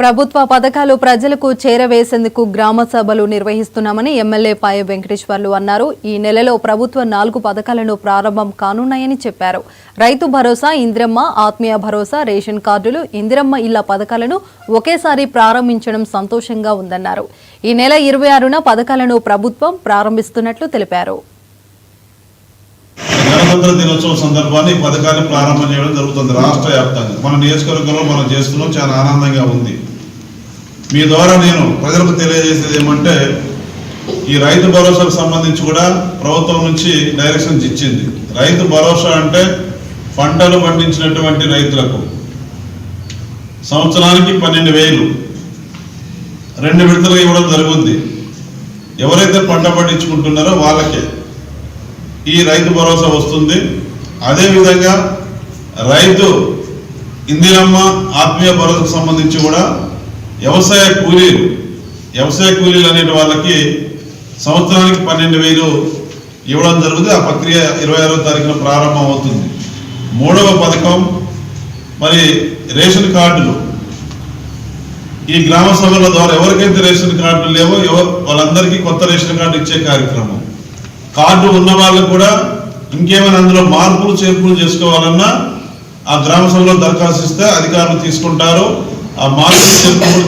ప్రభుత్వ పథకాలు ప్రజలకు చేరవేసేందుకు గ్రామ సభలు నిర్వహిస్తున్నామని ఎమ్మెల్యే పాయ వెంకటేశ్వర్లు అన్నారు. ఈ నెలలో ప్రభుత్వ 4 పథకాలను ప్రారంభం కానున్నాయని చెప్పారు. రైతు భరోసా, ఇందిరమ్మ, ఆత్మీయ భరోసా, రేషన్ కార్డులు, ఇందిరమ్మ ఇళ్ల పథకాలను ఒకేసారి ప్రారంభించడం సంతోషంగా ఉందన్నారు. ఈ నెల 26న పథకాలను ప్రభుత్వం ప్రారంభిస్తున్నట్లు తెలిపారు. గణతంత్ర దినోత్సవం సందర్భాన్ని ఈ పథకాన్ని ప్రారంభం చేయడం జరుగుతుంది. రాష్ట్ర వ్యాప్తంగా మన నియోజకవర్గంలో మనం చేస్తున్నాం. చాలా ఆనందంగా ఉంది. మీ ద్వారా నేను ప్రజలకు తెలియజేసేది ఏమంటే, ఈ రైతు భరోసాకు సంబంధించి కూడా ప్రభుత్వం నుంచి డైరెక్షన్స్ ఇచ్చింది. రైతు భరోసా అంటే పంటలు పండించినటువంటి రైతులకు సంవత్సరానికి 12,000 2 విడతలుగా ఇవ్వడం జరుగుతుంది. ఎవరైతే పంట పండించుకుంటున్నారో వాళ్ళకే ఈ రైతు భరోసా వస్తుంది. అదేవిధంగా రైతు ఇందిరమ్మ, ఆత్మీయ భరోసాకు సంబంధించి కూడా వ్యవసాయ కూలీలు అనే వాళ్ళకి సంవత్సరానికి 12,000 ఇవ్వడం జరుగుతుంది. ఆ ప్రక్రియ 26వ తారీఖున ప్రారంభం అవుతుంది. 3వ పథకం మరి రేషన్ కార్డులు. ఈ గ్రామ సభల ద్వారా ఎవరికైతే రేషన్ కార్డులు లేవో వాళ్ళందరికీ కొత్త రేషన్ కార్డు ఇచ్చే కార్యక్రమం. కార్డు ఉన్న వాళ్ళకు కూడా ఇంకేమైనా అందులో మార్పులు చేర్పులు చేసుకోవాలన్నా ఆ గ్రామ సభలో దరఖాస్తు ఇస్తే అధికారులు తీసుకుంటారు. ఆ మార్పులు చేర్పులు